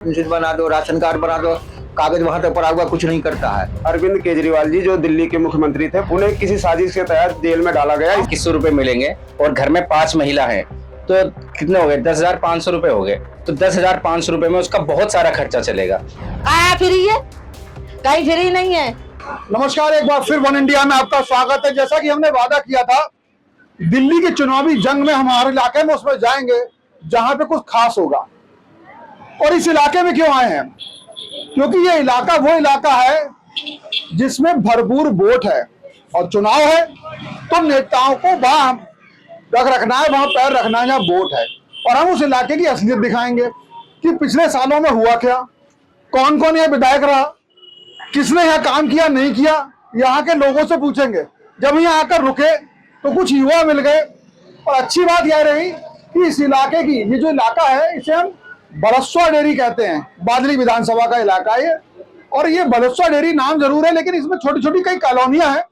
Pension बना दो, ration card बना दो, कागज वहां तक पड़ा हुआ कुछ नहीं करता है। अरविंद केजरीवाल जी जो दिल्ली के मुख्यमंत्री थे, उन्हें किसी साजिश के तहत जेल में डाला गया। 2100 रुपए मिलेंगे और घर में 5 महिला हैं तो कितने हो गए? 10,500 रुपए हो गए। तो 10,500 रुपए में उसका बहुत सारा खर्चा चलेगा। कहाँ फ्री है? कहीं फ्री नहीं है। नमस्कार, एक बार फिर वन इंडिया में आपका स्वागत है। जैसा कि हमने वादा किया था, दिल्ली की चुनावी जंग में हमारे इलाके में उसमें जाएंगे जहां पे कुछ खास होगा। और इस इलाके में क्यों आए हैं? क्योंकि ये इलाका वो इलाका है जिसमें भरपूर वोट है और चुनाव है, तो नेताओं को वहां रखना है, वहां पैर रखना है जहां वोट है। और हम उस इलाके की असलियत दिखाएंगे कि पिछले सालों में हुआ क्या, कौन कौन यहाँ विधायक रहा, किसने यहाँ काम किया नहीं किया, यहाँ के लोगों से पूछेंगे। जब यहाँ आकर रुके तो कुछ युवा मिल गए। और अच्छी बात यह रही कि इस इलाके की, ये जो इलाका है इसे हम बलस्वा डेरी कहते हैं। बादली विधानसभा का इलाका है और ये बलस्वा डेरी नाम जरूर है, लेकिन इसमें छोटी छोटी कई कॉलोनियां हैं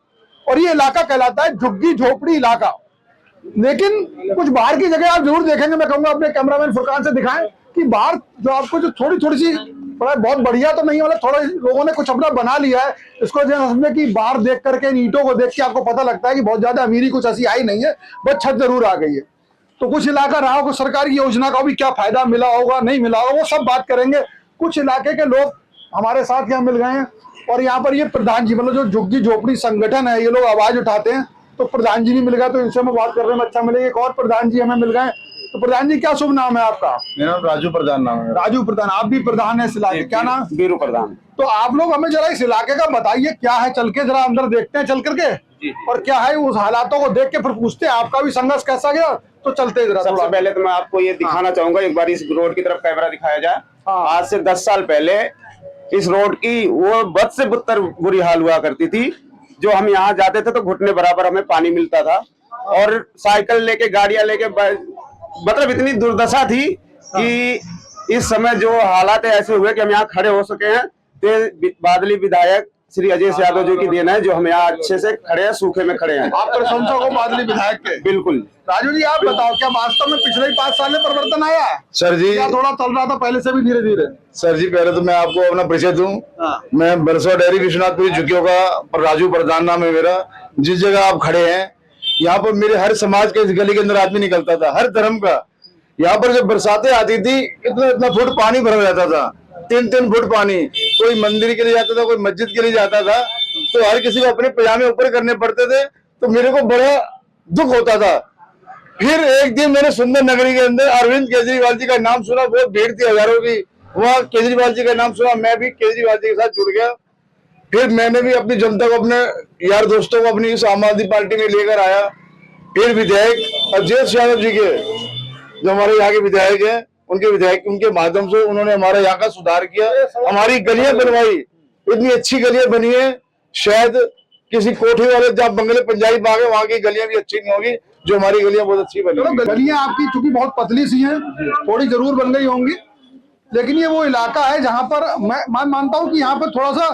और ये इलाका कहलाता है झुग्गी झोपड़ी इलाका। लेकिन कुछ बाहर की जगह आप जरूर देखेंगे। मैं कहूंगा अपने कैमरामैन फुरकान से दिखाएं कि बाहर जो आपको जो थोड़ी थोड़ी सी, बहुत बढ़िया तो नहीं, मतलब थोड़ा लोगों ने कुछ अपना बना लिया है। इसको समझे कि बाहर देख करके, ईंटों को देख के आपको पता लगता है कि बहुत ज्यादा अमीरी कुछ ऐसी आई नहीं है, बस छत जरूर आ गई है। तो कुछ इलाका रहा होगा, सरकारी योजना का भी क्या फायदा मिला होगा नहीं मिला होगा, वो सब बात करेंगे। कुछ इलाके के लोग हमारे साथ यहाँ मिल गए हैं और यहाँ पर ये प्रधान जी, मतलब जो झुग्गी झोपड़ी संगठन है, ये लोग आवाज उठाते हैं। तो प्रधान जी भी मिल गए, तो इनसे हमें बात करने में अच्छा मिलेगा। एक और प्रधान जी हमें मिल गए। तो प्रधान जी, क्या शुभ नाम है आपका? मेरा नाम राजू प्रधान नाम है। राजू प्रधान, आप भी प्रधान है इस इलाके, क्या नाम? बीरू प्रधान। तो आप लोग हमें जरा इस इलाके का बताइए, क्या है, चल के जरा अंदर देखते हैं चल करके। और क्या है उस हालातों को देख के फिर पूछते हैं आपका भी संघर्ष कैसा गया। तो चलते जरा। सबसे पहले तो मैं आपको ये दिखाना चाहूंगा, एक बार इस रोड की तरफ कैमरा दिखाया जाए। आज से 10 साल पहले इस रोड की वो बद से बदतर बुरी हाल हुआ करती थी। जो हम यहाँ जाते थे तो घुटने बराबर हमें पानी मिलता था और साइकिल लेके, गाड़ियां लेके, मतलब इतनी दुर्दशा थी कि इस समय जो हालात ऐसे हुए कि हम यहाँ खड़े हो सके हैं, तो बादली विधायक श्री अजय यादव जी की देन है, जो हम यहाँ अच्छे से खड़े हैं, सूखे में खड़े हैं। आप प्रशंसक हो बादली विधायक के? बिल्कुल। राजू जी, आप बताओ, क्या वास्तव में पिछले 5 साल में परिवर्तन आया है? सर जी, या थोड़ा चल रहा था पहले से भी धीरे धीरे? सर जी, पहले तो मैं आपको अपना परिचय दूं। मैं बरसवा डेयरी विश्वनाथपुरी झुग्गियों का राजू प्रधान नाम है मेरा। जिस जगह आप खड़े हैं, यहाँ पर मेरे हर समाज के इस गली के अंदर आदमी निकलता था, हर धर्म का। यहाँ पर जब बरसातें आती थी, इतना फुट पानी भरा रहता था, 3-3 फुट पानी। कोई मंदिर के लिए जाता था, कोई मस्जिद के लिए जाता था, तो हर किसी को अपने पजामे ऊपर करने पड़ते थे। तो मेरे को बड़ा दुख होता था। फिर एक दिन मैंने सुंदर नगरी के अंदर अरविंद केजरीवाल जी का नाम सुना, बहुत भीड़ थी हजारों की। वहाँ केजरीवाल जी का नाम सुना, मैं भी केजरीवाल जी के साथ जुड़ गया। फिर मैंने भी अपनी जनता को, अपने यार दोस्तों को अपनी इस आम आदमी पार्टी में लेकर आया। फिर विधायक अजय यादव जी के, जो हमारे यहाँ के विधायक हैं, उनके माध्यम से उन्होंने हमारे यहाँ का सुधार किया, हमारी गलियां बनवाई। इतनी अच्छी गलियां बनी है, शायद किसी कोठी वाले जहाँ बंगले पंजाबी बाग है, वहाँ की गलियां भी अच्छी नहीं होगी, जो हमारी गलियां बहुत अच्छी बनी। गलियां आपकी चूंकि बहुत पतली सी हैं, थोड़ी जरूर बन गई होंगी, लेकिन ये वो इलाका है जहाँ पर मैं मानता हूँ कि यहाँ पर थोड़ा सा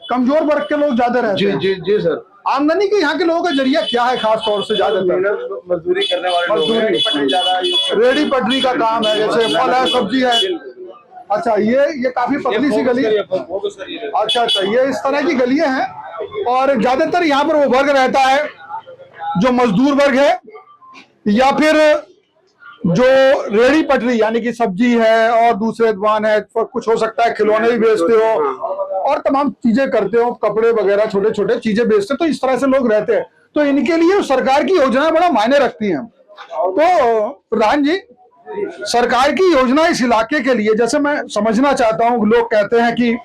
कमजोर वर्ग के लोग ज्यादा रहते हैं। जी जी सर। आमदनी के यहाँ के लोगों का जरिया क्या है खास तौर से? ज्यादातर मजदूरी करने वाले लोग, रेडी पटरी का काम है, जैसे फल है, सब्जी है। अच्छा, ये काफी पतली सी गली है। अच्छा, ये इस तरह की गलियां हैं और ज्यादातर यहाँ पर वो वर्ग रहता है जो मजदूर वर्ग है, या फिर जो रेडी पटरी यानी कि सब्जी है और दूसरे दुकान है, कुछ हो सकता है खिलौने भी बेचते हो और तमाम चीजें करते हो, कपड़े वगैरह छोटे छोटे चीजें बेचते हो। तो इस तरह से लोग रहते हैं। तो इनके लिए सरकार की योजनाएं बड़ा मायने रखती हैं। तो प्रधान जी, सरकार की योजना इस इलाके के लिए, जैसे मैं समझना चाहता हूँ, लोग कहते हैं कि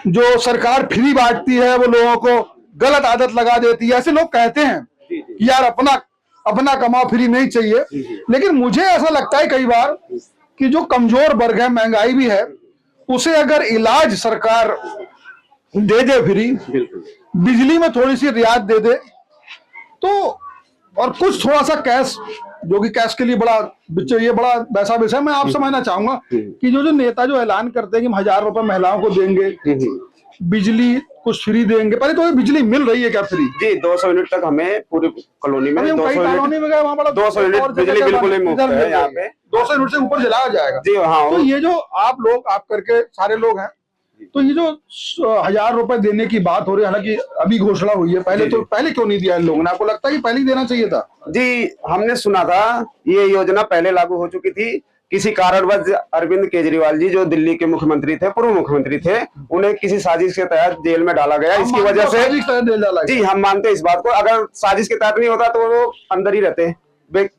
जो सरकार फ्री बांटती है वो लोगों को गलत आदत लगा देती है। ऐसे लोग कहते हैं कि यार अपना कमाओ, फ्री नहीं चाहिए। लेकिन मुझे ऐसा लगता है कई बार कि जो कमजोर वर्ग है, महंगाई भी है, उसे अगर इलाज सरकार दे दे फ्री, बिजली में थोड़ी सी रियायत दे दे, तो और कुछ थोड़ा सा कैश, जो कि कैश के लिए ये बड़ा वैसा विषय। मैं आपसे समझना चाहूंगा कि जो नेता जो ऐलान करते हैं कि हम 1000 रुपए महिलाओं को देंगे, बिजली कुछ फ्री देंगे, पहले तो ये बिजली मिल रही है क्या फ्री? जी 200 यूनिट तक हमें पूरी कॉलोनी में अभी हम 200 कई कॉलोनी यूनिट में गए, वहाँ बड़ा 200 यूनिट और जगह बिजली जगह बिल्कुल ही मुफ्त इधर है मिल यहाँ रही है। पे। 200 यूनिट से ऊपर जलाया जाएगा। जी हाँ। तो ये जो आप लोग आप करके सारे लोग हैं, तो ये जो 1000 रुपए देने की बात हो रही है, हालांकि अभी घोषणा हुई है, पहले तो पहले क्यों नहीं दिया इन लोगों ने? आपको लगता है कि पहले ही देना चाहिए था? जी हमने सुना था ये योजना पहले लागू हो चुकी थी, किसी कारणवश अरविंद केजरीवाल जी जो दिल्ली के मुख्यमंत्री थे, पूर्व मुख्यमंत्री थे, उन्हें किसी साजिश के तहत जेल में डाला गया। इसकी वजह से जी हम मानते हैं इस बात को, अगर साजिश के तहत नहीं होता तो वो अंदर ही रहते, वे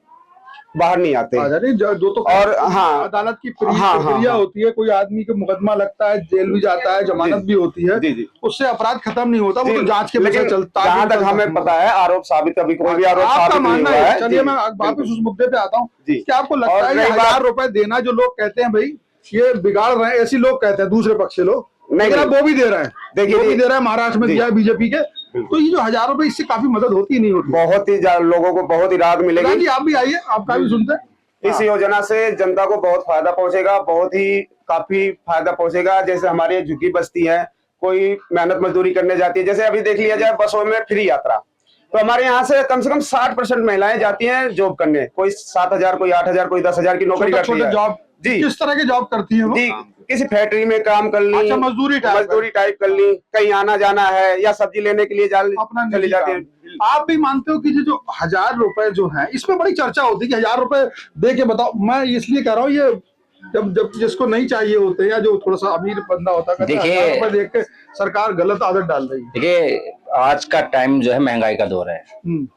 बाहर नहीं आते। जो तो और हाँ अदालत की हाँ, प्रक्रिया होती है, कोई आदमी का मुकदमा लगता है, जेल भी जाता है, जमानत भी होती है, जी जी उससे अपराध खत्म नहीं होता, वो तो जांच के लेकिन पीछे चलता है। जहाँ तक हमें पता है आरोप साबित, अभी कोई भी आरोप आपका साबित नहीं मानना हुआ है, है। चलिए मैं वापस उस मुद्दे पे आता हूँ, जी। क्या आपको लगता और है ये रही 1000 रुपए देना, जो लोग कहते हैं भाई ये बिगाड़ रहे हैं, ऐसे लोग कहते हैं दूसरे पक्ष के लोग, लेकिन अब वो भी दे रहे हैं, देखिए वो भी दे रहे हैं, महाराष्ट्र में दिया है बीजेपी के, तो ये जो 1000 रुपए, इससे काफी मदद होती नहीं होती? बहुत ही लोगों को बहुत ही राहत मिलेगी। आप भी आइए, आपका भी सुनते हैं। इस योजना से जनता को बहुत फायदा पहुंचेगा, बहुत ही काफी फायदा पहुंचेगा। जैसे हमारी झुग्गी बस्ती है, कोई मेहनत मजदूरी करने जाती है, जैसे अभी देख लिया जाए बसों में फ्री यात्रा, तो हमारे यहाँ से कम 60% महिलाएं जाती हैं जॉब करने, कोई 7000, कोई 8000, कोई 10,000 की नौकरी करती है। जॉब जी किस तरह की जॉब करती है वो? जी किसी फैक्ट्री में काम कर ली, अच्छा, मजदूरी टाइप कर ली, कहीं आना जाना है या सब्जी लेने के लिए अपना चली जाती है। आप भी मानते हो कि ये जो 1000 रुपए जो है, इसमें बड़ी चर्चा होती है कि 1000 रुपए दे के बताओ, मैं इसलिए कह रहा हूँ, ये जब जिसको नहीं चाहिए होते हैं या जो थोड़ा सा अमीर बंदा होता है, देखिए 1000 रुपए देख के सरकार गलत आदत डाल रही है। देखिए आज का टाइम जो है महंगाई का दौर है,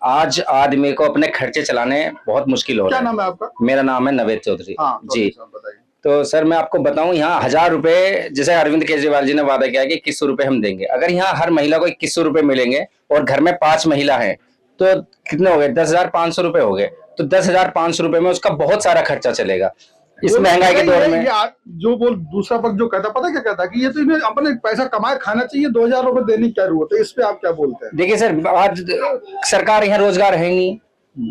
आज आदमी को अपने खर्चे चलाने बहुत मुश्किल हो रहा है। क्या नाम है आपका? मेरा नाम है नवेद चौधरी। जी बताइए। तो सर मैं आपको बताऊं, यहाँ 1000 रुपए जैसे अरविंद केजरीवाल जी ने वादा किया कि 2100 रुपए हम देंगे, अगर यहाँ हर महिला को 2100 रुपए मिलेंगे और घर में 5 महिला हैं तो कितने हो गए? 10,500 रुपए हो गए। तो 10,500 रुपए में उसका बहुत सारा खर्चा चलेगा इस महंगाई के दौर में। जो बोल दूसरा पक्ष जो कहता, पता क्या कहता कि ये तो इन्हें अपने पैसा कमाए खाना चाहिए, 2000 रुपए देने की क्या जरूरत है? इस पे आप क्या बोलते हैं? देखिए सर, आज सरकार यहाँ रोजगार है नहीं,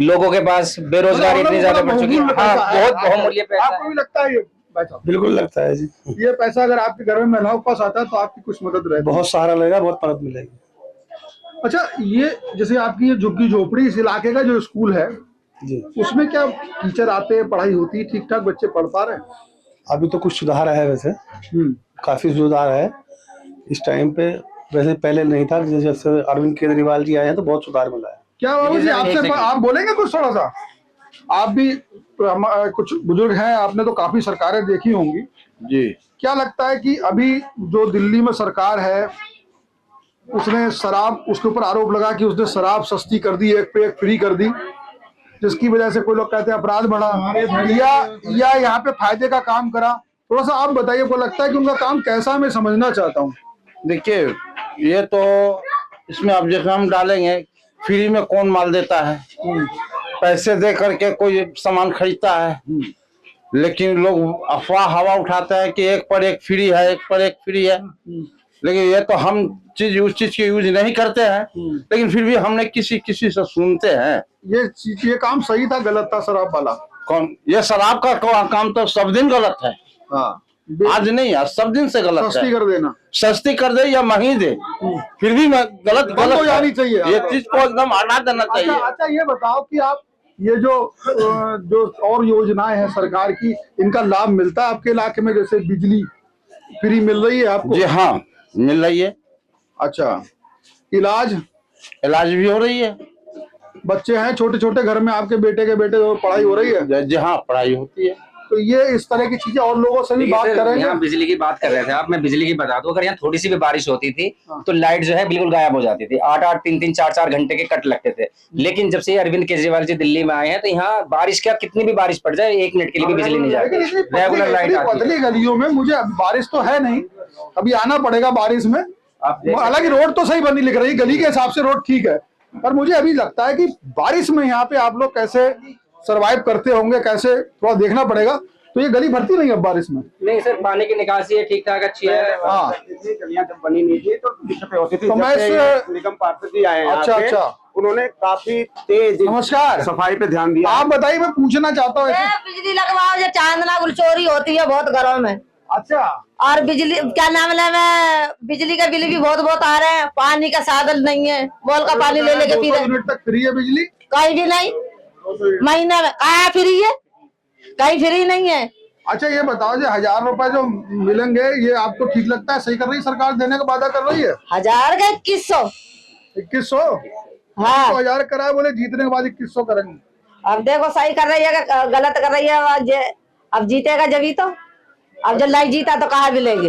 लोगों के पास बेरोजगारी इतनी ज्यादा बढ़ चुकी है। हाँ, बहुत बहुमूल्य पैसा। आपको भी लगता है ये? बिल्कुल लगता है जी। ये पैसा अगर आपके घर में महिलाओं के पास आता है तो आपकी कुछ मदद रहेगी? बहुत सहारा लगेगा, बहुत मदद मिलेगी। अच्छा, ये जैसे आपकी ये झुग्गी झोपड़ी इस इलाके का जो स्कूल है जी, उसमें क्या टीचर आते हैं, पढ़ाई होती है ठीक ठाक, बच्चे पढ़ पा रहे हैं? अभी तो कुछ सुधार है, वैसे काफी सुधार है इस टाइम पे, वैसे पहले नहीं था। जैसे से अरविंद केजरीवाल जी आए हैं तो बहुत सुधार मिला है। क्या बाबू जी, आपसे आप बोलेंगे कुछ थोड़ा सा? आप भी कुछ बुजुर्ग हैं, आपने तो काफी सरकारें देखी होंगी जी। क्या लगता है कि अभी जो दिल्ली में सरकार है, उसने शराब, उसके ऊपर आरोप लगा कि उसने शराब सस्ती कर दी, एक पे एक फ्री कर दी, जिसकी वजह से कोई लोग कहते हैं अपराध बढ़ा, या यहाँ पे फायदे का काम करा? थोड़ा सा आप बताइए, को लगता है कि उनका काम कैसा, मैं समझना चाहता हूँ। देखिए ये तो इसमें ऑब्जेक्शन हम डालेंगे, फ्री में कौन माल देता है? पैसे दे करके कोई सामान खरीदता है, लेकिन लोग अफवाह हवा उठाते हैं कि एक पर एक फ्री है, एक पर एक फ्री है। लेकिन ये तो हम उस चीज की यूज नहीं करते हैं, लेकिन फिर भी हमने किसी से सुनते हैं। ये काम सही था गलत था शराब वाला? कौन? ये शराब का काम तो सब दिन गलत है। हाँ, आज नहीं है, सब दिन से गलत है। सस्ती कर देना, सस्ती कर दे या महंगी दे, फिर भी गलत हो जानी चाहिए। ये चीज को एकदम हटा देना चाहिए। अच्छा, ये बताओ कि आप ये जो और योजनाएं हैं सरकार की, इनका लाभ मिलता है आपके इलाके में? जैसे बिजली फ्री मिल रही है आपको? जी हाँ, मिल रही है। अच्छा, इलाज भी हो रही है। बच्चे हैं छोटे छोटे घर में, आपके बेटे के बेटे, पढ़ाई हो रही है? जी हाँ, पढ़ाई होती है। तो ये इस तरह की चीजें, और लोगों से भी बात करेंगे। यहाँ बिजली की बात कर रहे थे आप, मैं बिजली की बता दूं, अगर यहाँ थोड़ी सी भी बारिश होती थी तो लाइट जो है बिल्कुल गायब हो जाती थी। 8-8, 3-3, 4-4 घंटे के कट लगते थे। लेकिन जब से अरविंद केजरीवाल जी दिल्ली में आए हैं तो यहाँ बारिश क्या, कितनी भी बारिश पड़ जाए 1 मिनट के लिए भी बिजली नहीं जाती, रेगुलर लाइट आती है। पतली गलियों में, मुझे बारिश तो है नहीं, अभी आना पड़ेगा बारिश में। हालांकि रोड तो सही बनी लिख रही, गली के हिसाब से रोड ठीक है, पर मुझे अभी लगता है कि बारिश में यहाँ पे आप लोग कैसे सरवाइव करते होंगे, कैसे, थोड़ा देखना पड़ेगा। तो ये गली भरती नहीं अब बारिश में? नहीं सर, पानी की निकासी है ठीक ठाक, अच्छी है। हाँ, गलियां जब बनी नहीं थी तो दिक्कतें होती थी। तो मैं निगम पार्षद जी आए हैं, अच्छा, उन्होंने काफी तेज नमस्कार, सफाई पे ध्यान दिया। आप बताइए, मैं पूछना चाहता हूँ। बिजली लगवाओ, जो चांदना गुलचोरी होती है बहुत घरों में। अच्छा, और बिजली क्या नाम है, मैं बिजली का बिल भी बहुत बहुत आ रहे हैं। पानी का साधन नहीं है, बोल का पानी ले लेके पी 200 रहे। यूनिट तक फ्री है बिजली। कहीं भी नहीं, महीने में कहाँ फ्री है, कहीं फ्री नहीं है। अच्छा ये बताओ, जो 1000 रुपए जो मिलेंगे, ये आपको ठीक लगता है? सही कर रही है सरकार, देने का वादा कर रही है? 1000 का 2100। 2100? हाँ, तो 1000 कराए, बोले जीतने के बाद 2100 करेंगे। अब देखो सही कर रही है, अगर गलत कर रही है अब जीतेगा जब तो। अब जब नहीं जीता तो कहाँ मिलेगी।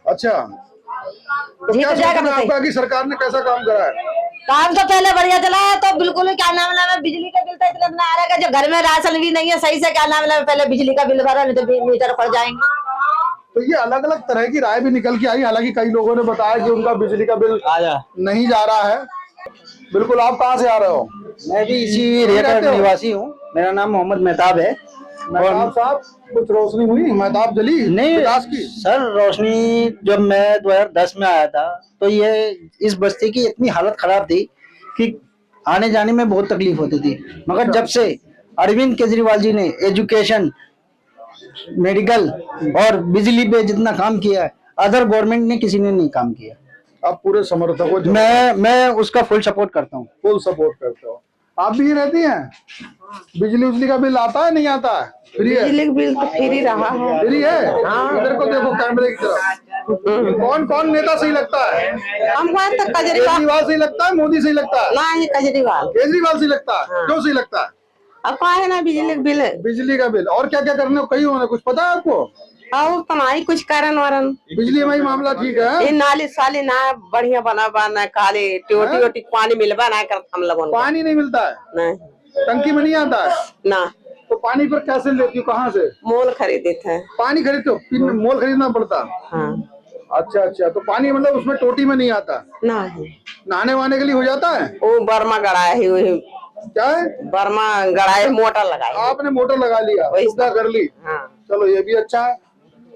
अच्छा, तो जीत क्या जाएगा सोचना तो सही। आपका कि सरकार ने कैसा काम करा है? काम तो पहले बढ़िया चला है, तो बिल्कुल क्या नाम है, बिजली का बिल तो इतना आ रहा है, जो घर में राशन भी नहीं है सही से, क्या नाम है, पहले बिजली का बिल भरा, नहीं तो मीटर पड़ जाएंगे। तो ये अलग अलग तरह की राय भी निकल के आई। हालांकि कई लोगों ने बताया कि उनका बिजली का बिल नहीं जा रहा है। बिल्कुल, आप कहाँ से आ रहे हो? मैं भी इसी एरिया का निवासी हूँ। मेरा नाम मोहम्मद मेहताब है। मेहताब साहब, कुछ रोशनी हुई? मेहताब जली नहीं विकास की? सर, रोशनी जब मैं 2010 में आया था तो ये इस बस्ती की इतनी हालत खराब थी कि आने जाने में बहुत तकलीफ होती थी। मगर जब से अरविंद केजरीवाल जी ने एजुकेशन, मेडिकल और बिजली पे जितना काम किया है, अदर गवर्नमेंट ने किसी ने नहीं काम किया। आप पूरे समर्थक हो? मैं उसका फुल सपोर्ट करता हूँ। फुल सपोर्ट करते हो? आप भी रहती हैं? बिजली उजली का बिल आता है नहीं आता है? फ्री है? बिजली का बिल तो फ्री रहा है। फ्री है? इधर को देखो, कैमरे की तरफ। कौन कौन नेता सही लगता है? हमको तो केजरीवाल सही लगता है, मोदी सही लगता है? नहीं, केजरीवाल। केजरीवाल सही लगता है? क्यों सही लगता है? अब कहा है ना बिजली का बिल, बिजली का बिल और क्या क्या करने को कही होने, कुछ पता है आपको? और कमाई कुछ कारण वारन, बिजली में ही मामला ठीक है? ये नाली साली ना बढ़िया बना ना, खाली टोटी वोटी पानी मिलवा ना कर हम लोगों को। पानी नहीं मिलता है? नहीं, टंकी में नहीं आता है? ना। तो पानी पर कैसे लेती हो, कहाँ से? मोल खरीदे थे। पानी खरीदते हो? मोल खरीदना पड़ता? हाँ। अच्छा अच्छा, तो पानी मतलब उसमें टोटी में नहीं आता? नहीं, नहाने वाने के लिए हो जाता है? वो बर्मा गड़ाया ही, वही क्या है? बर्मा गड़ाए मोटर लगाई। आपने मोटर लगा लिया, वही सुविधा कर ली। हाँ। चलो ये भी अच्छा है।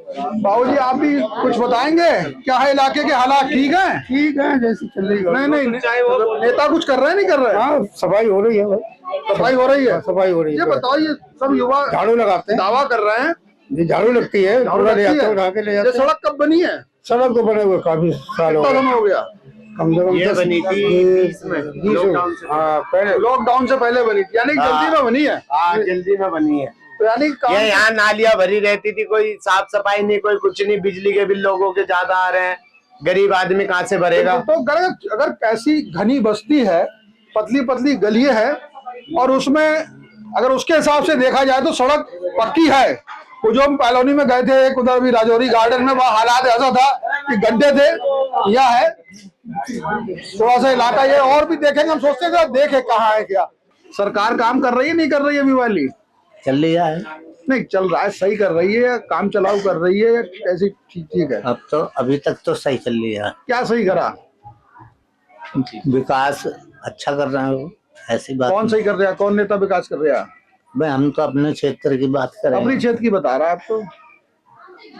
बाबूजी, आप भी कुछ बताएंगे? क्या है इलाके के हालात, ठीक है? ठीक है, जैसी चल रही है। नहीं, नेता कुछ कर रहे हैं नहीं कर रहे? हाँ, सफाई हो रही है भाई। सफाई हो रही है? सफाई हो रही ये है। बताओ, ये सब युवा झाड़ू लगाते हैं, दावा कर रहे हैं, ये झाड़ू लगती है, झाड़ू पूरा ले लगती जाते है। हैं, उठा के ले ये जाते हैं। सड़क कब बनी है? सड़क तो बने हुए काफी साल हो कितना गए, समय हो गया? कम से कम ये बनी थी हाँ, पहले लॉकडाउन से पहले बनी थी, यानी कि जल्दी में बनी है। हाँ, जल्दी में बनी है। तो यानी ये यहाँ नालियां भरी रहती थी, कोई साफ सफाई नहीं, कोई कुछ नहीं। बिजली के बिल लोगों के ज्यादा आ रहे हैं, गरीब आदमी कहाँ से भरेगा? तो अगर ऐसी घनी बस्ती है, पतली पतली गलियां है, और उसमें अगर उसके हिसाब से देखा जाए तो सड़क पक्की है। वो जो हम कॉलोनी में गए थे, एक उधर भी राजौरी गार्डन में, वहाँ हालात ऐसा था कि गड्ढे थे। यह है थोड़ा सा इलाका, ये और भी देखेंगे, हम सोचते थे देखे कहाँ है क्या। सरकार काम कर रही है नहीं कर रही है अभी वाली? चल रहा है, नहीं चल रहा है, सही कर रही है, काम चलाऊ कर रही है, ऐसी ठीक है? अब तो अभी तक तो सही चल रही है। क्या सही करा? विकास अच्छा कर रहा है वो, ऐसी बात कौन सही कर रहा है? कौन नेता विकास कर रहा है? भाई हम तो अपने क्षेत्र की बात कर रहे अपनी हैं। क्षेत्र की बता रहा है आप तो।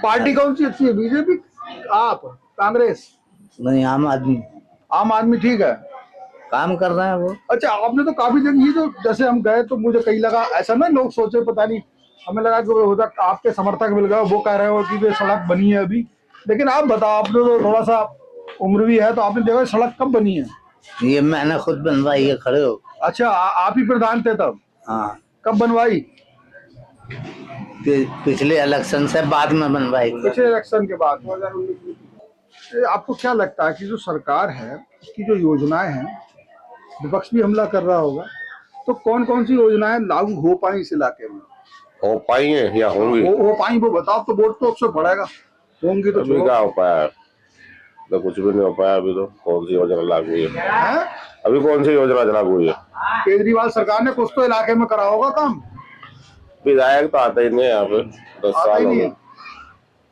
पार्टी कौन सी अच्छी है, बीजेपी, आप, कांग्रेस? नहीं, आम आदमी आम आदमी ठीक है, काम कर रहा है वो। अच्छा आपने तो काफी जगह, ये जो जैसे हम गए तो मुझे कहीं लगा ऐसा ना, लोग सोचे पता नहीं, हमें लगा कि वो आपके समर्थक मिल गए, वो कह रहे हो कि वे सड़क बनी है अभी। लेकिन आप बताओ, आपने तो थोड़ा सा उम्र भी है, तो आपने देखा सड़क कब बनी है? ये मैंने खुद बनवाई है, खड़े हो। अच्छा आप ही प्रधान थे तब? हाँ, कब बनवाई? पिछले इलेक्शन से बाद में बनवाई। पिछले इलेक्शन के बाद 2019। आपको क्या लगता है कि जो सरकार है उसकी जो योजनाएं हैं, विपक्ष भी हमला कर रहा होगा, तो कौन कौन सी योजनाएं लागू हो पाई इस इलाके में? हो पाई है या होंगी? हो पाई वो बताओ, तो वोट तो उससे पड़ेगा। होंगी तो अभी क्या हो पाया? तो कुछ भी नहीं हो पाया अभी। तो कौन सी योजना लागू हुई है? अभी कौन सी योजना लागू हुई है? केजरीवाल सरकार ने कुछ तो इलाके में करा होगा काम। विधायक तो आता ही नहीं है यहाँ पे, 10 आता साल ही हो नहीं गए, है।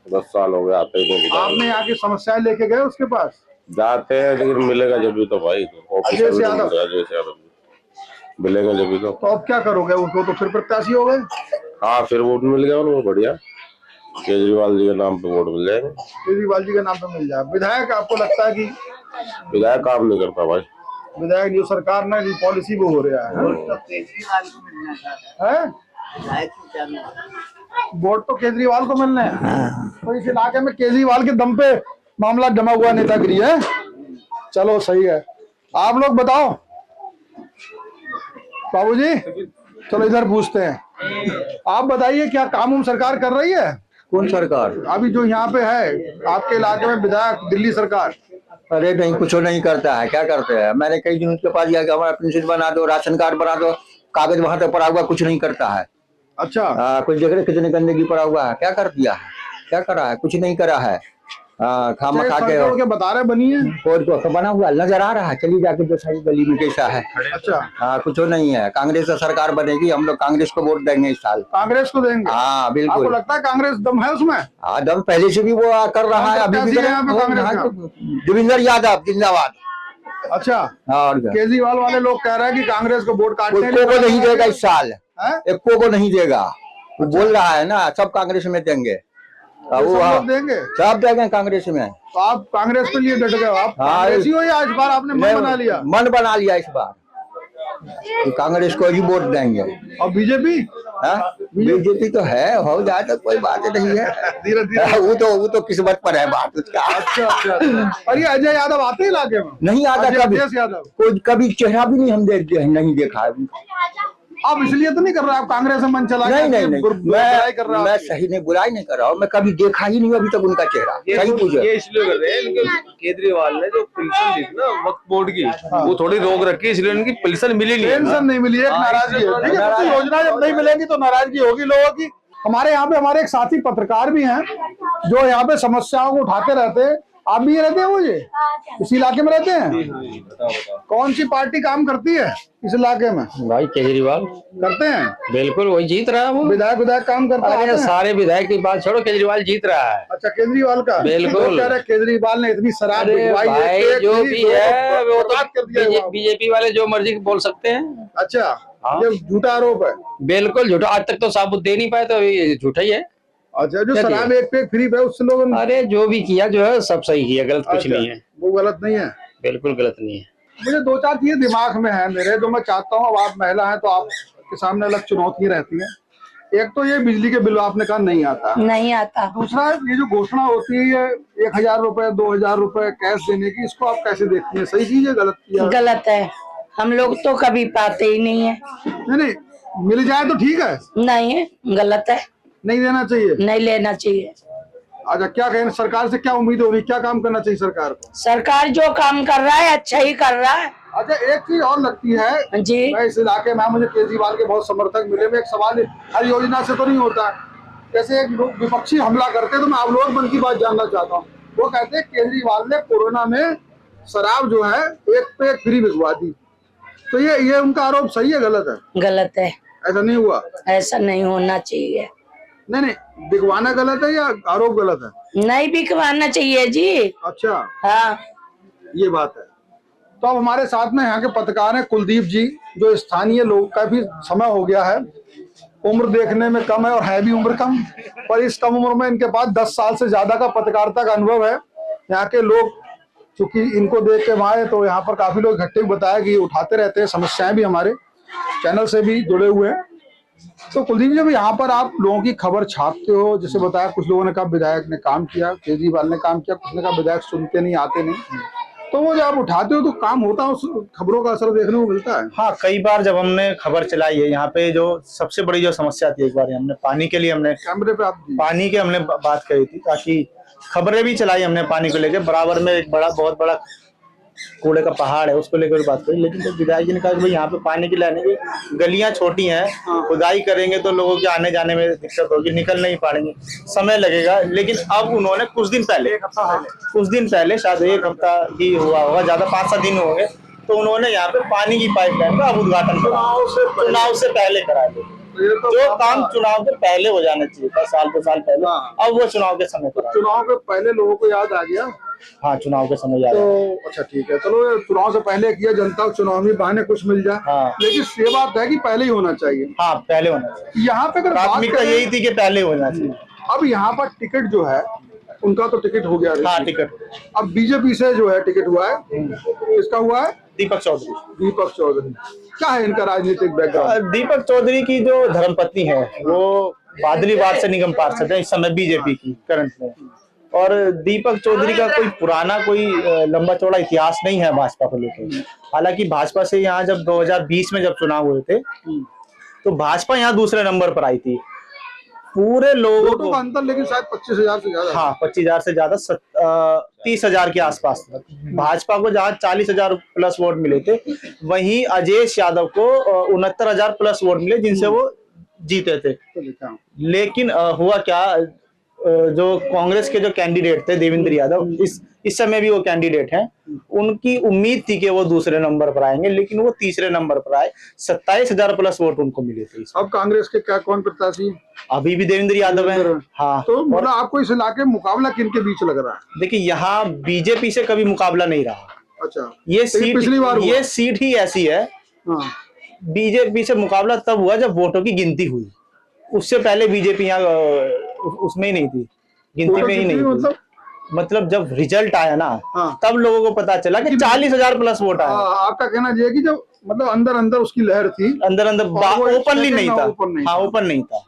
10 साल हो गए, आते ही नहीं विधायक। आपने यहाँ की समस्याएं लेके गए उसके पास? जाते हैं लेकिन मिलेगा जब भी तो भाई, तो ऑफिस अजय यादव मिलेगा जब भी तो। तो अब क्या करोगे? उनको तो फिर प्रत्याशी हो गए। हाँ, फिर वोट मिल गया उनको, बढ़िया। केजरीवाल जी के नाम पे वोट मिल जाएंगे। केजरीवाल जी के नाम पे मिल जाए। विधायक आपको लगता है कि विधायक काम नहीं करता भाई? विधायक जो सरकार ने पॉलिसी वो हो रहा है? वोट तो केजरीवाल को मिलने हैं। तो इस इलाके में केजरीवाल के दम पे मामला जमा हुआ नेतागिरी है। चलो सही है, आप लोग बताओ बाबूजी। चलो इधर पूछते हैं, आप बताइए क्या काम उम सरकार कर रही है? कौन सरकार? अभी जो यहाँ पे है आपके इलाके में विधायक, दिल्ली सरकार। अरे नहीं, कुछ नहीं करता है। क्या करते हैं? मैंने कई दिन उसके पास गया कि हमारा पेंशन बना दो, राशन कार्ड बना दो, कागज वहां तक पड़ा हुआ, कुछ नहीं करता है। अच्छा, कुछ देख रहे कितनी गंदगी पड़ा हुआ है। क्या कर दिया है? क्या करा है? कुछ नहीं करा है। खामा खा के बता रहे बनी है, तो बना हुआ नजर आ रहा है। चली जाके जो सारी गली में कैसा है। अच्छा, कुछ नहीं है। कांग्रेस का सरकार बनेगी, हम लोग कांग्रेस को वोट देंगे इस साल। कांग्रेस को देंगे? हाँ बिल्कुल। आपको लगता है कांग्रेस दम है उसमें? हाँ, दम पहले से भी वो कर रहा है, अभी भी देवेंद्र यादव जिंदाबाद। अच्छा, और केजरीवाल वाले लोग कह रहे हैं कि कांग्रेस को वोट काटने को नहीं देगा इस साल, एको को नहीं देगा। वो बोल रहा है ना, सब कांग्रेस में देंगे। वो देंगे, सब देंगे कांग्रेस में। तो आप कांग्रेस के लिए डट गए? आप कांग्रेसी हो या इस बार आपने मन बना लिया? मन बना लिया इस बार, तो कांग्रेस को ही वोट देंगे। और बीजेपी? बीजेपी तो है, हो जाए तो कोई बात नहीं है। धीरे धीरे वो तो किस्मत पर है बात उसका। अच्छा। और ये अजय यादव आते हैं इलाके में? नहीं आता कभी, कोई कभी चेहरा भी नहीं हम नहीं देखा है। आप इसलिए तो नहीं कर रहे, आप कांग्रेस में मन चला? नहीं, मैं सही नहीं, बुराई नहीं कर रहा हूँ। मैं कभी देखा ही नहीं अभी तक उनका चेहरा। सही पूछो। ये इसलिए कर रहे हैं केजरीवाल ने जो पेंशन दी थी ना वक्त बोर्ड की, वो थोड़ी रोक रखी, इसलिए उनकी पेंशन मिली नहीं। पेंशन नहीं मिली, एक नाराजगी है। ठीक है, तो योजना जब नहीं मिलेगी तो नाराजगी होगी लोगों की। हमारे यहाँ पे हमारे एक साथी पत्रकार भी हैं जो यहाँ पे समस्याओं को उठाते रहते हैं। आप भी रहते हैं? वो ये इस इलाके में रहते हैं? कौन सी पार्टी काम करती है इस इलाके में? भाई केजरीवाल करते हैं। बिल्कुल, वही जीत रहा है। वो विधायक काम करता है। सारे विधायक की बात छोड़ो, केजरीवाल जीत रहा है। अच्छा, केजरीवाल का? बिल्कुल। कह रहे केजरीवाल ने इतनी शराब भाई जो भी है वो तो बीजेपी वाले जो मर्जी बोल सकते हैं। अच्छा, ये झूठा आरोप है? बिल्कुल झूठा, आज तक तो साबुत दे नहीं पाए, तो ये झूठा ही है। अच्छा, जो शराब एक पे फ्री पे उससे लोग, अरे जो भी किया जो है सब सही किया, गलत कुछ नहीं है। वो गलत नहीं है? बिल्कुल गलत नहीं है। मुझे दो चार चीजें दिमाग में है मेरे, जो मैं चाहता हूँ। अब आप महिला हैं तो आपके सामने अलग चुनौतियां रहती हैं। एक तो ये बिजली के बिल आपने कहा नहीं आता। नहीं आता। दूसरा, ये जो घोषणा होती है 1000 रुपए 2000 रुपए कैश देने की, इसको आप कैसे देखती हैं? सही चीज है, गलत चीज है? गलत है, हम लोग तो कभी पाते ही नहीं है। नहीं, मिल जाए तो ठीक है। नहीं है, गलत है, नहीं देना चाहिए, नहीं लेना चाहिए। अच्छा, क्या कहें, सरकार से क्या उम्मीद होगी, क्या काम करना चाहिए सरकार को? सरकार जो काम कर रहा है अच्छा ही कर रहा है। अच्छा, एक चीज और लगती है जी, मैं इस इलाके में, मुझे केजरीवाल के बहुत समर्थक मिले। में एक सवाल, हर योजना से तो नहीं होता। जैसे एक लोग विपक्षी हमला करते, तो मैं आप लोग मन की बात जानना चाहता हूँ। वो कहते हैं केजरीवाल ने कोरोना में शराब जो है एक पे एक फ्री भिजवा दी, तो ये उनका आरोप सही है, गलत है? गलत है। ऐसा नहीं हुआ? ऐसा नहीं होना चाहिए। नहीं, बिकवाना गलत है या आरोप गलत है? नहीं बिकवाना चाहिए जी। अच्छा, हाँ, ये बात है। तो अब हमारे साथ में यहाँ के पत्रकार हैं कुलदीप जी, जो स्थानीय लोग, काफी समय हो गया है, उम्र देखने में कम है और है भी उम्र कम, पर इस कम उम्र में इनके पास 10 साल से ज्यादा का पत्रकारिता का अनुभव है। यहाँ के लोग चूंकि इनको देख के आए, तो यहाँ पर काफी लोग इकट्ठे भी बताया कि ये उठाते रहते हैं, समस्याएं भी हमारे चैनल से भी जुड़े हुए हैं। तो कुलदीप जी, यहाँ पर आप लोगों की खबर छापते हो, जैसे बताया कुछ लोगों ने कहा विधायक ने काम किया, केजरीवाल ने काम किया, कुछ ने कहा विधायक सुनते नहीं, आते नहीं, तो वो जब आप उठाते हो तो काम होता है, उस खबरों का असर देखने को मिलता है? हाँ, कई बार जब हमने खबर चलाई है यहाँ पे, जो सबसे बड़ी जो समस्या थी, एक बार हमने पानी के लिए कैमरे पे आप पानी के हमने बात करी थी, ताकि खबरें भी चलाई हमने पानी को लेकर। बराबर में एक बहुत बड़ा कूड़े का पहाड़ है, उसको लेकर बात करी, लेकिन जब विधायक जी ने कहा कि भाई यहाँ पे पानी की लाने की गलियां छोटी हैं, खुदाई करेंगे तो लोगों के आने जाने में दिक्कत होगी, निकल नहीं पाएंगे, समय लगेगा। लेकिन अब उन्होंने कुछ दिन पहले शायद एक हफ्ता ही हुआ होगा, ज्यादा 5-7 दिन हो गए, तो उन्होंने यहाँ पे पानी की पाइपलाइन का अब उद्घाटन करा, चुनाव से पहले करा दिया। जो काम चुनाव के पहले हो जाना चाहिए था, साल के साल पहले, अब वो चुनाव के समय पर। चुनाव के पहले लोगों को याद आ गया? हाँ, चुनाव के समय याद। तो अच्छा ठीक है, चलो चुनाव से पहले किया, जनता को चुनावी बहाने कुछ मिल जाए। हाँ। लेकिन ये बात है कि पहले ही होना चाहिए। हाँ, पहले होना चाहिए। यहाँ पे प्राथमिकता यही थी कि पहले होना चाहिए। अब यहाँ पर टिकट जो है उनका तो टिकट हो गया। हाँ, टिकट अब बीजेपी से जो है टिकट हुआ है, किसका हुआ है? दीपक चौधरी। दीपक चौधरी, क्या है इनका राजनीतिक बैकग्राउंड? दीपक चौधरी की जो धर्मपत्नी है वो बादली वार्ड से निगम पार्षद है इस समय बीजेपी की करंट में। और दीपक चौधरी का कोई पुराना कोई लंबा चौड़ा इतिहास नहीं है भाजपा को लेकर। हालांकि भाजपा से यहाँ जब 2020 में जब चुनाव हुए थे तो भाजपा यहाँ दूसरे नंबर पर आई थी। पूरे लोगों को का अंतर लेकिन शायद 25,000 से ज्यादा। हाँ 25,000 से ज्यादा 30,000 के आसपास तक। भाजपा को जहाँ 40,000 प्लस वोट मिले थे वहीं अजयेश यादव को 69,000 प्लस वोट मिले जिनसे वो जीते थे। लेकिन हुआ क्या, जो कांग्रेस के जो कैंडिडेट थे देवेंद्र यादव इस समय भी वो कैंडिडेट हैं, उनकी उम्मीद थी कि वो दूसरे नंबर पर आएंगे लेकिन वो तीसरे नंबर पर आए। 27,000 प्लस वोट उनको मिले थे। अब कांग्रेस के क्या कौन प्रत्याशी? अभी भी देवेंद्र यादव हैं। हाँ, तो मतलब आपको इस इलाके में मुकाबला किन के बीच लग रहा है? देखिए यहाँ बीजेपी से कभी मुकाबला नहीं रहा। अच्छा, ये सीट पिछली बार ये सीट ही ऐसी है। बीजेपी से मुकाबला तब हुआ जब वोटों की गिनती हुई। उससे पहले बीजेपी यहाँ उसमें ही नहीं थी, गिनती में ही नहीं थी। मतलब जब रिजल्ट आया ना तब लोगों को पता चला कि 40,000 प्लस वोट आया। आपका कहना यह है कि जब मतलब अंदर अंदर उसकी लहर थी, अंदर ओपनली नहीं था। हाँ, ओपन नहीं था।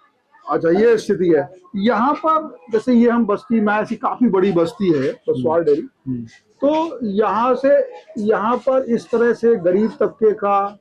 अच्छा, ये स्थिति है यहाँ पर। जैसे ये हम बस्ती में, ऐसी काफी बड़ी बस्ती है बसवाड़ डेरी, तो यहाँ पर इस तरह से गरीब तबके का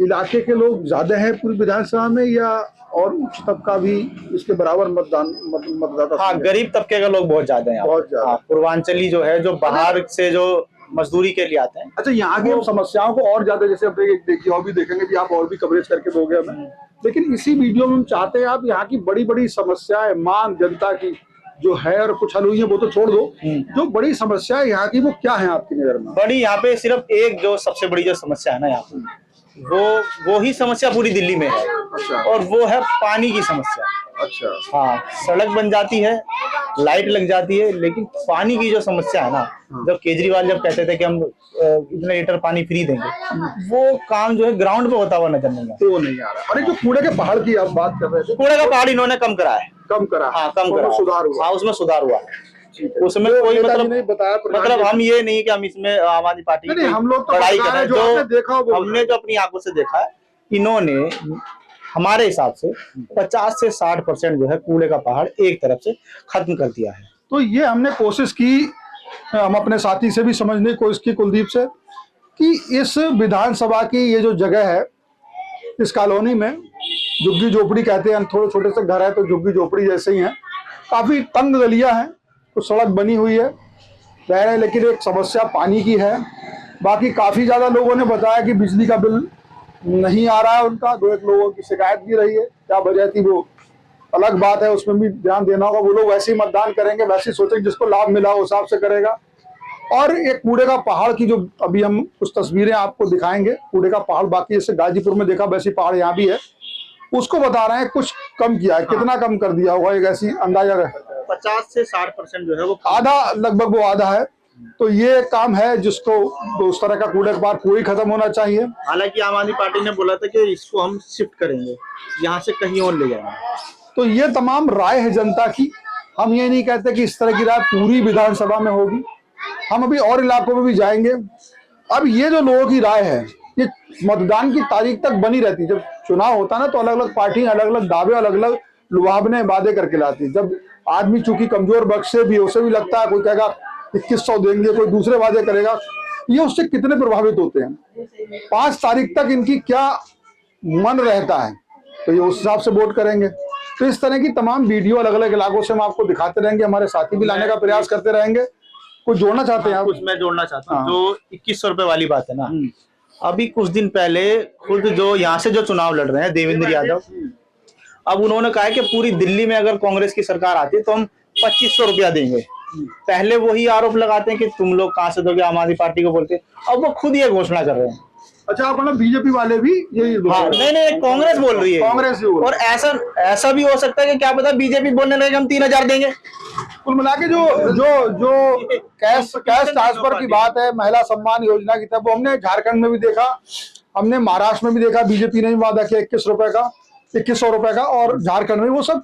इलाके के लोग ज्यादा है पूरी विधानसभा में, या और उच्च तबका भी इसके बराबर मतदाता? हाँ, गरीब तबके का लोग बहुत ज्यादा है, बहुत ज्यादा। पूर्वांचली जो है, जो बाहर से जो मजदूरी के लिए आते हैं। अच्छा, यहाँ की समस्याओं को और ज्यादा, जैसे अपने देखिए और भी देखेंगे कि आप और भी कवरेज करके दोगे हमें, लेकिन इसी वीडियो में हम चाहते हैं आप यहाँ की बड़ी बड़ी समस्याएं, मांग जनता की जो है, और कुछ हल हुई है वो तो छोड़ दो, जो बड़ी समस्या है यहाँ की वो क्या है आपकी नजर में? बड़ी यहाँ पे सिर्फ एक जो सबसे बड़ी जो समस्या है ना यहाँ पे, वो ही समस्या पूरी दिल्ली में है। अच्छा। और वो है पानी की समस्या। अच्छा। हाँ, सड़क बन जाती है, लाइट लग जाती है, लेकिन पानी की जो समस्या है ना, जब केजरीवाल जब कहते थे कि हम इतने लीटर पानी फ्री देंगे, वो काम जो है ग्राउंड पे होता हुआ नजर नहीं आता। तो नहीं आ रहा। अरे जो कूड़े के पहाड़ की आप बात कर रहे थे, कूड़े का पहाड़ इन्होंने कम करा है। कम करा? हाँ, कम करा, सुधार हुआ। हाँ, उसमें सुधार हुआ है। उसमें कोई मतलब हम ये नहीं कि हम इसमें आम आदमी पार्टी की हम लोग लड़ाई कर रहे हैं। जो हमने जो अपनी आंखों से देखा है, इन्होंने हमारे हिसाब से 50 से 60% जो है कूड़े का पहाड़ एक तरफ से खत्म कर दिया है। तो ये हमने कोशिश की, हम अपने साथी से भी समझने की कोशिश की, कुलदीप से, कि इस विधानसभा की ये जो जगह है, इस कॉलोनी में झुग्गी झोपड़ी कहते हैं, थोड़े छोटे से घर है तो झुग्गी झोपड़ी जैसे ही है, काफी तंग गलियां हैं, तो सड़क बनी हुई है रह रहे, लेकिन एक समस्या पानी की है। बाकी काफी ज्यादा लोगों ने बताया कि बिजली का बिल नहीं आ रहा है उनका। 2-1 लोगों की शिकायत भी रही है, क्या वजह थी वो अलग बात है, उसमें भी ध्यान देना होगा। वो लोग वैसे ही मतदान करेंगे, वैसे ही सोचेंगे, जिसको लाभ मिला उस हिसाब से करेगा। और एक कूड़े का पहाड़ की जो अभी हम कुछ तस्वीरें आपको दिखाएंगे, कूड़े का पहाड़, बाकी जैसे गाजीपुर में देखा वैसी पहाड़ यहाँ भी है, उसको बता रहे हैं कुछ कम किया है। कितना कम कर दिया होगा एक ऐसी अंदाजा है? 50 से 60% जो है वो आधा, लगभग वो आधा है। तो ये काम है जिसको उस तरह का कूड़े का पहाड़ पूरी खत्म होना चाहिए। हालांकि आम आदमी पार्टी ने बोला था कि इसको हम शिफ्ट करेंगे, यहाँ से कहीं और ले जाएंगे। तो ये तमाम राय है जनता की। हम ये नहीं कहते कि इस तरह की राय पूरी विधानसभा में होगी, हम अभी और इलाकों में भी जाएंगे। अब ये जो लोगों की राय है, ये मतदान की तारीख तक बनी रहती है। जब चुनाव होता ना तो अलग अलग पार्टी अलग अलग दावे, अलग अलग लुभावने वादे करके लाती है। जब आदमी चूंकि कमजोर बख्श से भी, उसे भी लगता है, कोई कहेगा 2100 देंगे, कोई दूसरे वादे करेगा, ये उससे कितने प्रभावित होते हैं। 5 तारीख तक इनकी क्या मन रहता है, तो ये उस हिसाब से वोट करेंगे। तो इस तरह की तमाम वीडियो अलग अलग इलाकों से हम आपको दिखाते रहेंगे, हमारे साथी भी लाने का प्रयास करते रहेंगे। कुछ जोड़ना चाहते हैं आप? कुछ मैं जोड़ना चाहता हूँ। जो 2100 रुपए वाली बात है ना, अभी कुछ दिन पहले खुद जो यहाँ से जो चुनाव लड़ रहे हैं देवेंद्र यादव, अब उन्होंने कहा है कि पूरी दिल्ली में अगर कांग्रेस की सरकार आती है तो हम 2500 रुपया देंगे। पहले वही आरोप लगाते हैं कि तुम लोग कहाँ से दोगे, आम आदमी पार्टी को बोलते हैं, अब वो खुद ये घोषणा कर रहे हैं। अच्छा, आप मतलब बीजेपी वाले भी यही? हाँ, नहीं, कांग्रेस बोल रही है। कांग्रेस और ऐसा भी हो सकता है कि क्या पता बीजेपी बोलने लगे हम 3000 देंगे। कुल मिला के जो कैश ट्रांसफर की बात है, महिला सम्मान योजना की, तब वो हमने झारखंड में भी देखा, हमने महाराष्ट्र में भी देखा। बीजेपी ने भी वादा किया 2100 रुपए का, 2100 रुपए का, और झारखंड में वो सब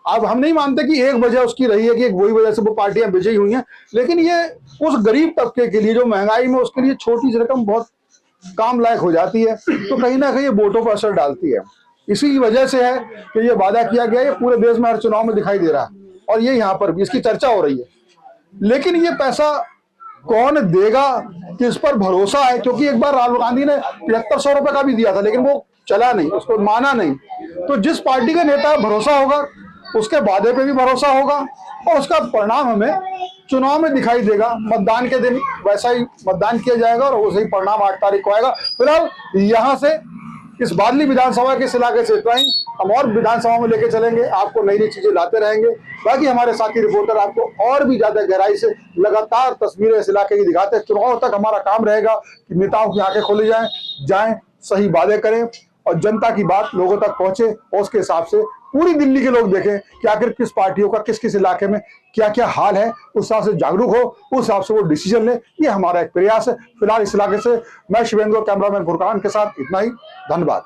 अब हम नहीं मानते कि एक वजह उसकी रही है कि एक वही वजह से वो पार्टियां विजयी हुई हैं, लेकिन ये उस गरीब तबके के लिए जो महंगाई में उसके लिए छोटी सी रकम बहुत काम लायक हो जाती है, तो कहीं ना कहीं ये वोटों पर असर डालती है। इसी की वजह से है कि ये वादा किया गया, ये पूरे देश में हर चुनाव में दिखाई दे रहा है और ये यहाँ पर भी इसकी चर्चा हो रही है। लेकिन ये पैसा कौन देगा, किस पर भरोसा है? क्योंकि एक बार राहुल गांधी ने 7500 रुपए का भी दिया था, लेकिन वो चला नहीं, उसको माना नहीं। तो जिस पार्टी का नेता भरोसा होगा उसके वादे पे भी भरोसा होगा और उसका परिणाम हमें चुनाव में दिखाई देगा। मतदान के दिन वैसा ही मतदान किया जाएगा और वैसे ही परिणाम 8 तारीख को आएगा। फिलहाल यहाँ से इस बादली विधानसभा के इस इलाके से इतना ही। हम और विधानसभा में लेके चलेंगे, आपको नई नई चीजें लाते रहेंगे। बाकी हमारे साथी रिपोर्टर आपको और भी ज्यादा गहराई से लगातार तस्वीरें इस इलाके की दिखाते हैं। चुनाव तक हमारा काम रहेगा कि नेताओं की आंखें खोली जाएं, सही वादे करें और जनता की बात लोगों तक पहुंचे और उसके हिसाब से पूरी दिल्ली के लोग देखें कि आखिर किस पार्टियों का किस किस इलाके में क्या क्या हाल है, उस हिसाब से जागरूक हो, उस हिसाब से वो डिसीजन ले। ये हमारा एक प्रयास है। फिलहाल इस इलाके से मैं शिवेंद्र, कैमरामैन फुरकान के साथ इतना ही। धन्यवाद।